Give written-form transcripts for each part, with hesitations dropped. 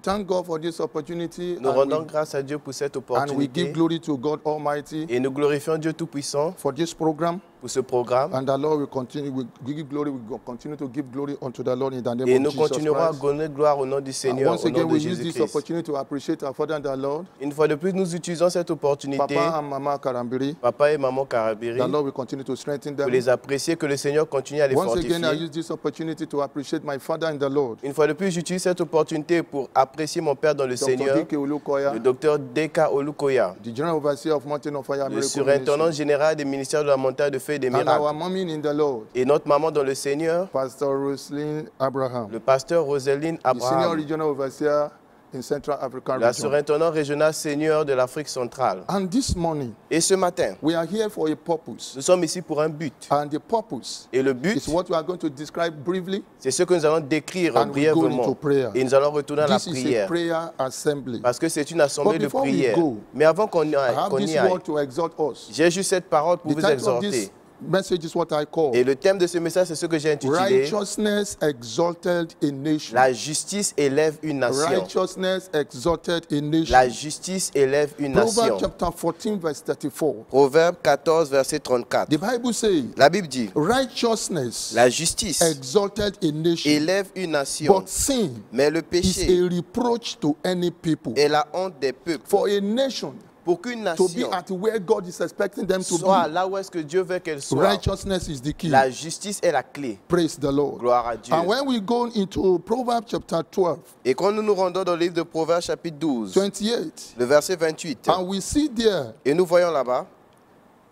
We thank God for this opportunity Nous rendons grâce à Dieu pour cette and we give opportunité glory to God Almighty et nous glorifions Dieu Tout-Puissant for this program. pour ce programme. And the Lord will continue, we give glory, we will continue to give glory unto the Lord in the name Et of nous Jesus continuerons à Christ. donner gloire au nom du And Seigneur, once au again, nom de we use this Jésus-Christ. opportunity to appreciate our Father and the Lord, Une fois de plus, nous utilisons cette opportunité, Papa and Mama Karambiri. papa et maman The Karabiri, Lord will continue to strengthen pour them. les apprécier, que le Seigneur continue à les Once again, I fortifier. use this opportunity to appreciate my Father in the Lord, Une fois de plus, j'utilise cette opportunité pour apprécier mon Père dans le Dr. Seigneur, Dike Olukoya, le docteur Deka Olukoya, the General Overseer of Mountain of Fire le Miracle surintendant Ministry, général des ministères de la montagne de feu et des and our miracles. mommy in the Lord, Et notre maman dans le Seigneur, Pastor Roslyn Abraham, le pasteur Roseline the Senior Abraham, Regional Overseer in Central African la Region. surintendant régional seigneur de l'Afrique centrale. And this morning, Et ce matin, we are here for a purpose. nous sommes ici pour un but. And the purpose Et le is but, what we are going to describe briefly. c'est ce que nous allons décrire And we go into brièvement. prayer. Et nous allons retourner à la This is a prière. prayer assembly. Parce que c'est une assemblée But de before we prière. go, Mais avant qu'on I have y this aille, word to exhort us. j'ai juste cette parole pour The vous title of exhorter. this message is what I call Et le thème de ce message, c'est ce que j'ai intitulé Righteousness Exalted a Nation. La justice élève une nation. Righteousness Exalted a Nation. La justice élève une nation. Proverbs chapter 14 verse 34. Proverbe 14, verset 34. The Bible says, La Bible dit, righteousness la justice exalted a nation, élève une nation, but sin mais le is péché a reproach to any people. est la honte des peuples. For a nation Pour qu'une to be nation at where God is expecting them to soit be, là où est-ce que Dieu veut qu'elle soit, righteousness is the key. la justice est la clé. Praise the Lord. Gloire à Dieu. And when we go into Proverbs chapter 12, Et quand nous nous rendons dans le livre de Proverbes chapitre 12, 28, le verset 28, and we see there, et nous voyons là-bas,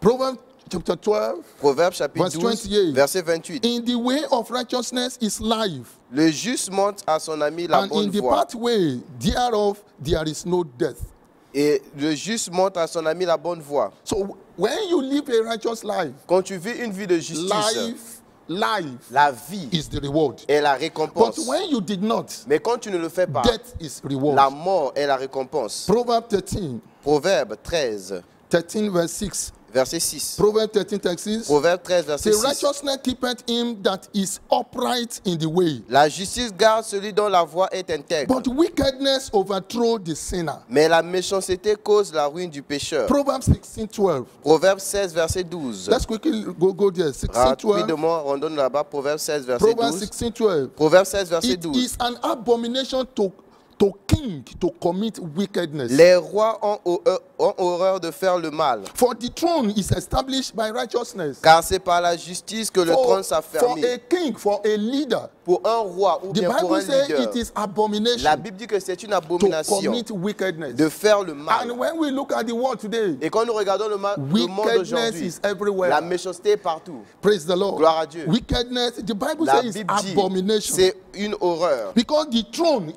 Proverbs chapter 12, Proverbes chapitre Verse 12, 28. verset 28. in the way of righteousness is life, Le juste montre à son ami la and in bonne the voie. pathway thereof there is no death. Et le juste montre à son ami la bonne voie. So when you live a righteous life, Quand tu vis une vie de justice, life la vie is the reward. est la But récompense. when you did not, Mais quand tu ne le fais pas, death is reward. la mort est la récompense. Proverbs 13, Proverbe 13, 13 verse 6. verset 6. Proverbs 13, 36. Proverbe 13, Say, verset 6. righteousness keepeth him that is upright in the way, La justice garde celui dont la voie est intègre. but wickedness overthrow the sinner. Mais la méchanceté cause la ruine du pécheur. Proverbs 16, 12. Proverbe 16, verset 12. Let's quickly go there. 16, 12. Rapidement, rendons là-bas. Proverbe 16, verset Proverbs 12. 16, 12. Proverbe 16, verset It 12. is an abomination to king to commit wickedness. Les rois ont horreur de faire le mal, For the throne is established by righteousness. car c'est par la justice que le trône For s'affermit. a king, for a leader, Pour un roi ou the bien pour Bible un says leader, it is abomination la Bible dit que c'est une to abomination commit wickedness. de faire le mal. And when we look at the world today, Et quand nous regardons le monde wickedness aujourd'hui, is everywhere. la méchanceté est partout. Praise the Lord. Gloire à Dieu. Wickedness, the Bible La says is Bible dit abomination. c'est une horreur. Because the throne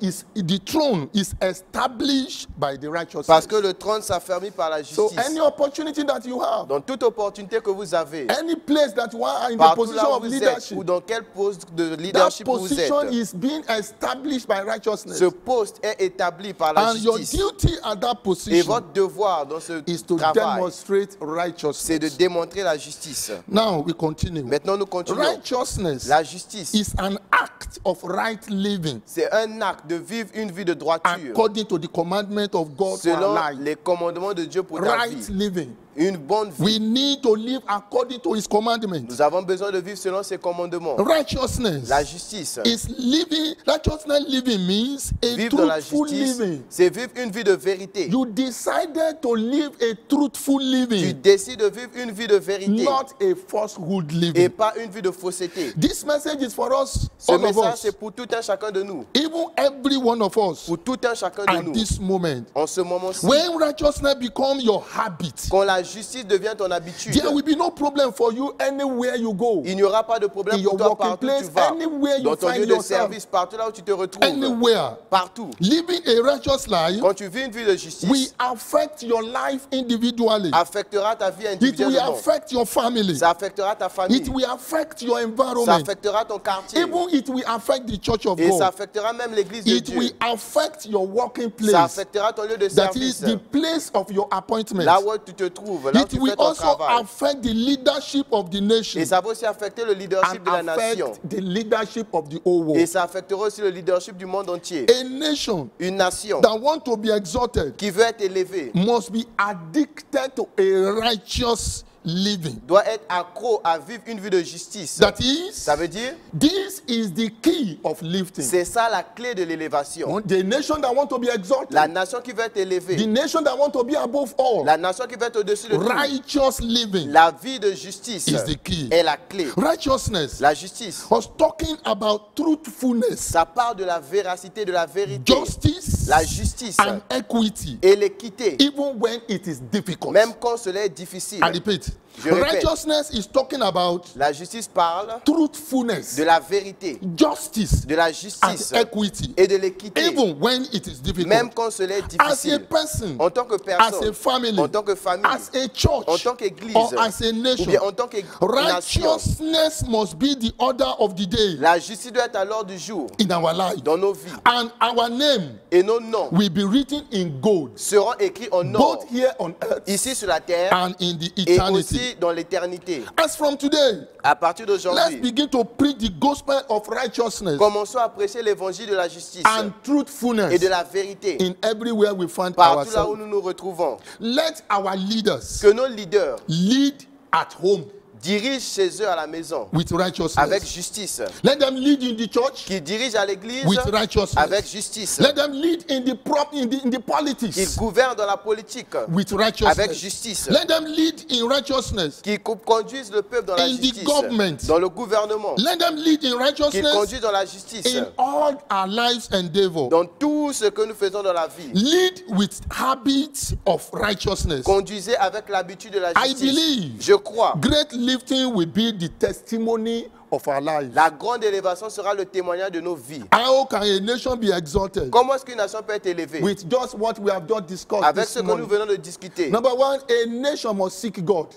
is established by the righteous. Parce que le trône s'affermit par la So justice. any opportunity that you have, Dans toute opportunité que vous avez, any place that you are in the partout position là où of vous êtes, leadership, ou dans quel poste de that leadership vous position êtes, is being established by righteousness. ce poste est établi par la And your justice. duty at that Et position votre devoir dans ce is to travail, demonstrate c'est de righteousness. démontrer la justice. Now we continue. Maintenant, nous continuons. Righteousness La justice, is an act of right living c'est un acte de vivre une vie de droiture according to the commandment of God for our selon life. les commandements de Dieu pour ta Right vie. living. Une bonne vie. We need to live according to his commandments. Nous avons besoin de vivre selon ses commandements. Righteousness La justice, is living. Righteousness living means a vivre dans la truthful justice, living. c'est vivre une vie de vérité. You decided to live a truthful Tu living, décides de vivre une vie de vérité not a falsehood et living. pas une vie de fausseté. This message is for us, Ce all of message, us, c'est pour tout un chacun de nous. even every one of us Pour tout un chacun de at nous. this moment. En ce moment-ci, When righteousness becomes your habit, quand la justice devient ton habitude, there will be no problem for you anywhere you go. il n'y aura pas de problème In pour your toi working partout où place, tu vas. anywhere you Dans ton find lieu de yourself. service, partout là où tu te retrouves. Anywhere. Partout. Living a righteous life Quand tu vis une vie de justice, will affect your life individually. affectera ta vie It will individuellement. affect your family. Ça affectera ta famille. It will affect your Ça environment. affectera ton quartier. Even it will affect the church of Et ça God. affectera même l'église de It will Dieu. affect your working Ça place. affectera ton lieu de That service. is the place of your appointment. Là où tu te trouves. trouves, là où It tu will fais ton also travail. affect the leadership of the nation Et ça va aussi affecter le leadership de la and nation. affect the leadership of the whole Et world. ça affectera aussi le leadership du monde entier. A nation Une nation that want to be exalted qui veut être élevée must be addicted to a righteous living. doit être accro à vivre une vie de justice. That is, Ça veut dire, this is the key of lifting. c'est ça la clé de l'élévation. The nation that want to be exalted, La nation qui veut être the élevée, nation that want to be above all, la nation qui veut être au-dessus de tout, righteous living la vie de justice is the key. est la clé. Righteousness La justice, was talking about truthfulness, ça part de la véracité, de la vérité, justice, la justice and equity, et l'équité, even when it is difficult. même quand cela est difficile. I repeat, Je répète. righteousness is talking about La justice parle truthfulness, de la vérité, justice, de la and justice equity, et de l'équité, even when it is difficult. même quand cela est As a difficile. person, En tant que as a personne, family, en tant que famille, as a church, en tant qu'église, or as a ou nation, bien en tant que nation, righteousness must be the order of the day la justice doit être à l'ordre du jour in our life. dans nos vies. And our name Et nos noms will be written in gold, seront écrits en or, both here on earth ici sur la terre and in the et eternity. aussi dans l'éternité. As from today, À partir let's d'aujourd'hui, begin to preach the gospel of righteousness commençons à prêcher l'évangile de la justice and truthfulness et de la vérité in everywhere we find partout là où ourselves. nous nous retrouvons. Let our leaders Que nos leaders lead at home dirigent chez eux à la maison with righteousness. avec justice, Let them lead in the church qu'ils dirigent à l'église with righteousness. avec justice, Let them lead in the in the qu'ils politics gouvernent dans la politique with avec righteousness. justice, Let them lead in righteousness qu'ils conduisent le peuple dans la in the justice, government. dans le gouvernement, Let them lead in qu'ils righteousness conduisent dans la justice, in all our lives endeavor. dans tout ce que nous faisons dans la vie. Lead with habits of righteousness. Conduisez avec l'habitude de la I justice. believe Je crois. great lifting will be the testimony of our lives. La grande élévation sera le témoignage de nos vies. How can a nation be exalted? Comment est-ce qu'une nation peut être élevée? With just what we have just discussed Avec this ce que nous morning. venons de discuter. Number one, a nation must seek God.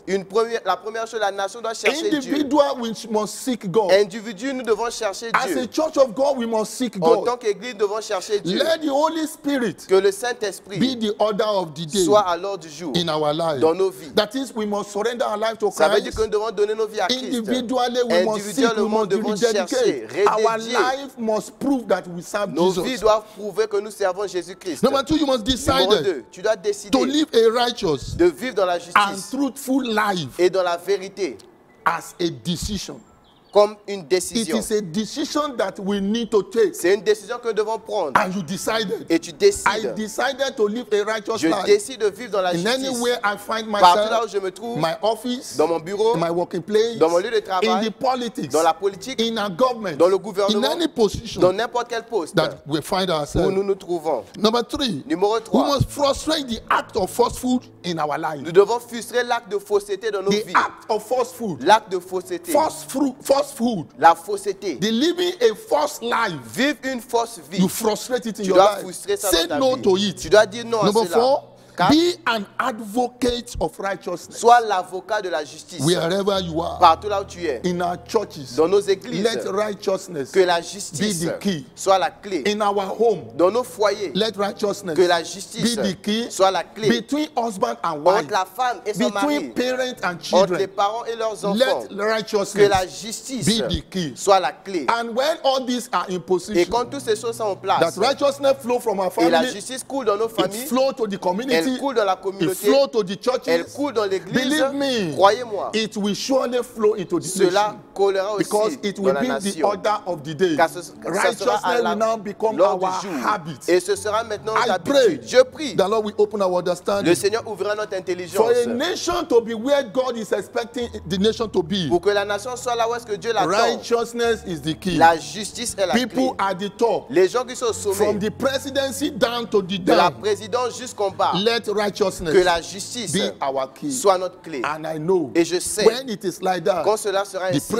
La première chose, la nation doit chercher Dieu. Individual we must seek God. Individu, nous devons chercher As a Dieu. church of God, we must seek En tant God. qu'église, nous devons chercher Dieu. Let the Holy Spirit Que le be Saint-Esprit the order of the day soit à l'ordre du jour in our lives. dans nos vies. That is, we must surrender our life to Ça veut dire Christ. que nous devons donner nos vies à Christ. Individually, we must seek, we Individuellement, must nous devons rededicate. chercher, Our redédier. life must prove that we serve Nos vies Jesus. doivent prouver que nous servons Jésus-Christ. Number two, you must Numéro decide 2, tu dois to décider live a righteous de vivre dans la and justice truthful life et dans la vérité as a decision. comme une It décision. is a decision that we need to take. C'est une décision que nous devons prendre. And you decided. Et tu I décides. decided to live a righteous Je life. décide de vivre dans la In justice. anywhere I find Partout là où myself, je me trouve, my office, dans mon bureau, in my working place, dans mon lieu de in travail, the politics, dans la politique, in our government, dans le in gouvernement, any position dans n'importe quel poste that we find où ourselves. nous nous trouvons. Number three, Numéro we 3, must frustrate the act of falsehood in our life. nous devons frustrer l'acte de fausseté dans nos The vies. act of falsehood, L'acte de fausseté, falsehood, la fausseté. the living a false life. Vivre une fausse vie. You frustrate it in Tu your dois life. frustrer ça Say dans ta no vie. to it. Tu dois dire non à Number cela. 4, 4, be an advocate of righteousness sois l'avocat de la justice. wherever you are. Partout là où tu es. In our churches, Dans nos églises. let righteousness Que la be justice the key. soit la clé. In our home, Dans nos foyers. let righteousness Que la be justice the key soit la clé. between husband and wife, Entre la femme et son mari. between parents and Entre les children. parents et leurs enfants. Let Que la righteousness justice be the key. soit la clé. And when all these are in Et position, quand toutes ces choses sont en that place, righteousness flow from our et la family, justice coule dans nos it familles, flow to the community, elle coule dans la it communauté, flow to the elle churches. coule dans l'église, Believe me, croyez-moi, it will surely flow into the cela nation. coulera Because aussi it dans will la be the nation. order of the day. Car ça sera à Righteousness will now become l'ordre our du jour. habit. Et ce sera maintenant I notre pray habitude. Je prie, the Lord will open our understanding. le Seigneur ouvrira notre intelligence For a nation to be where God is expecting the nation to be, pour que la nation soit là où est-ce que Dieu l'attend. righteousness is the key. La justice est la clé. People at the top, Les gens qui sont au from sommet, the presidency down to the de la down, présidence jusqu'en bas, let que righteousness la justice be our key. soit notre clé. And I know Et je sais, when it is like that, quand cela sera the ainsi,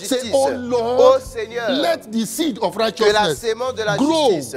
justice. Say, oh Ô Lord, Seigneur, let the seed of que la righteousness sémence de la grow justice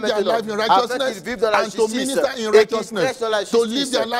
live their maintenant, life in afin righteousness qu'ils vivent dans la and to justice minister in et qu'ils righteousness. prêchent dans la To live justice, their life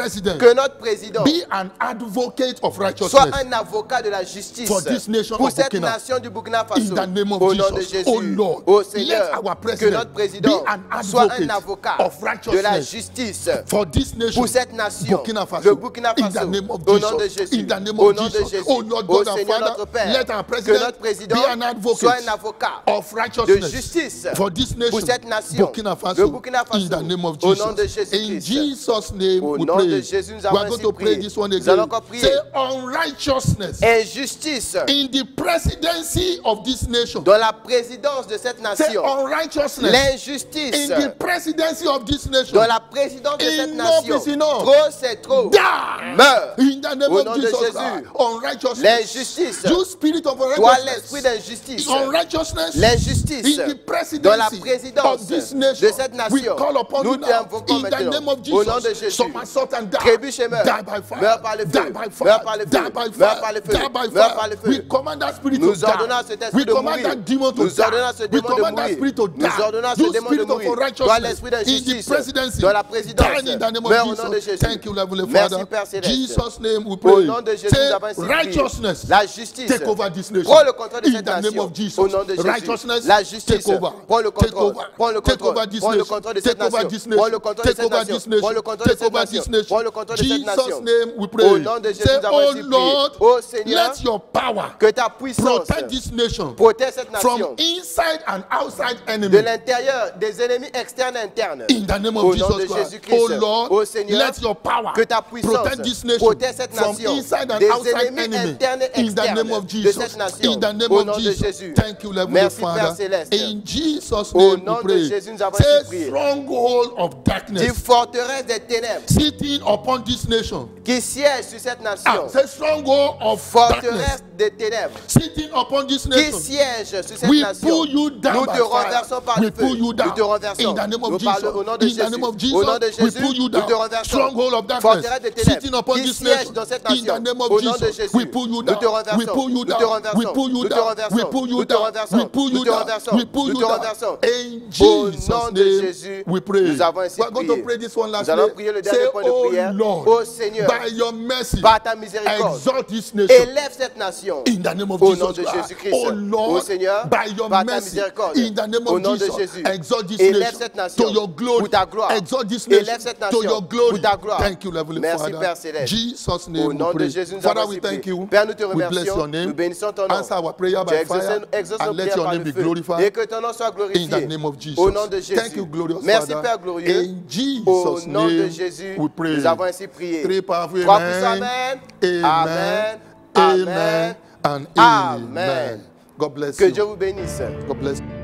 president Que notre président be an advocate of soit righteousness un avocat de la justice for this nation pour of cette Burkina. nation du Burkina In Faso. the name of Au nom de Jesus. Jésus. Oh Lord, Ô let Seigneur, our que president notre be président an soit un advocate avocat of de la righteousness justice for this nation, pour cette nation, Burkina Faso, le Burkina in the Faso, name of au nom de Jesus, Jésus, in the name au of nom de Jesus. Jésus, Oh Lord ô God and Seigneur Father, notre Père, let our que president notre président be an soit un advocate avocat of de righteousness justice for this nation, pour cette nation, Burkina le Faso, Burkina Faso, in the name of au nom de Jesus. In Jésus-Christ. Jesus' name Au we nom pray. de Jésus, nous We avons are going ainsi to pray prié. this one Nous allons again. encore prier. Say unrighteousness Injustice in the presidency of this nation. dans la présidence de cette Say nation. unrighteousness L'injustice in the presidency of this nation. dans la présidence de cette Enough nation. is enough. Trop, c'est trop. Die. Meurs. In the name Au of nom de Jesus Jésus. Christ. Unrighteousness. L'injustice. You spirit of Toi, unrighteousness. l'esprit d'injustice. Unrighteousness. L'injustice In the dans la presidency présidence of this de nation. cette We nation. call upon Nous you now. t'invoquons In the maintenant. name of Au nom de Jesus. Jésus. Some assault and die. Trébuche et meurt. Die by fire. Meurs par le feu. Die by fire. Meurs par le feu. Die by Meurs fire. par le feu. Die by Meurs par le fire. feu. We command that spirit Nous to ordonnons à die. cet esprit We de command mourir. that demon to Nous ordonnons à ce die. We démon de command that mourir. spirit to die. Nous ordonnons à ce You démon de spirit of mourir. Toi, unrighteousness l'esprit in the d'injustice presidency. dans la présidence. Die in the name Meurs of au nom de Jesus. Jésus. Thank you, Heavenly Merci, Father. Père Céleste. Jesus' name we Au pray. nom de Jésus, Say, nous avons ainsi prié. righteousness. La justice. Take over this nation. Prends le contrôle de In cette the name nation. of Jesus. Au nom de Jésus. Righteousness. La justice. Take over. Prends le Take contrôle. over. Prends le Take contrôle. over this Prends le nation. contrôle de Take cette over nation. this Prends le nation. contrôle de Take cette over nation. this nation. Prends le contrôle de Take cette over this nation. nation. Prends le contrôle de cette Jesus' nation. name we Au pray. nom de Jésus, Say, nous avons oh ainsi prié. Lord, Ô Seigneur, let your power que ta puissance protect this nation protège cette from nation inside and outside de enemy. l'intérieur, des ennemis externes et internes. In the name Au of nom de Jesus Christ. Jésus-Christ. Oh Lord, Ô Seigneur, let your power que ta puissance protect this nation protège cette from nation inside and des outside ennemis enemy. internes et In the externes name of de Jesus. cette nation. In the name Au of nom de Jesus. Jésus. Thank you, Heavenly Merci, Père Father. Céleste. In Jesus' Au name nom we de pray. Jésus, nous avons ainsi Say prié. stronghold of Dit darkness forteresse des ténèbres sitting upon this nation. qui siège sur cette nation. Say stronghold of darkness Forteresse des ténèbres sitting upon this qui nation. siège sur cette We nation. pull you down Nous by te fire. renversons par We le feu. pull you down. Nous te renversons. In the name of Nous Jesus. parlons au nom de In Jésus. the name of Jesus. Au nom de We Jésus, pull you nous down. te renversons. Stronghold of darkness Forteresse des ténèbres sitting upon qui this siège nation. dans cette In nation. the name of Au nom de Jesus. Jésus, We pull you nous down. te renversons. We pull you Nous te down. renversons. We pull you Nous te down. renversons. We pull you Nous te down. renversons. We pull Nous you te down. renversons. We pull Nous you te down. renversons. In Au Jesus' nom de name Jésus, we pray. nous avons ainsi We are going prié. to pray this one last Nous allons day. prier le Say, dernier point de oh prière. Lord, Ô Seigneur, by your mercy, par ta miséricorde, exalt this nation. élève cette nation. In the name of Au Jesus nom de Christ. Jésus-Christ. Oh Lord, Ô Seigneur, by your par ta mercy, miséricorde, in the name au of nom de Jesus, Jésus, exalt this élève nation cette nation to your glory. pour ta gloire. Exalt this Élève nation cette to nation your glory. pour ta gloire. Thank you, Heavenly Merci, Father. Père Céleste. Jesus' name Au we nom de pray. Jésus, nous Father, avons we ainsi thank prié. you. Père, nous te We bless your remercions. name. Nous bénissons ton nom. Answer our prayer Tu by exauces fire exauces nos and let prières your par name le be feu. glorified. Et que ton nom soit In glorifié. the name of Jesus. Au nom de Jésus. Thank you, glorious Merci, Father. Père glorieux. In Jesus' Au nom de name, Jésus, we pray. nous avons ainsi prié. Three powerful Trois puissants amen. amen. Amen. Amen. Amen. And Amen. amen. God bless Que you. Dieu vous bénisse. God bless you.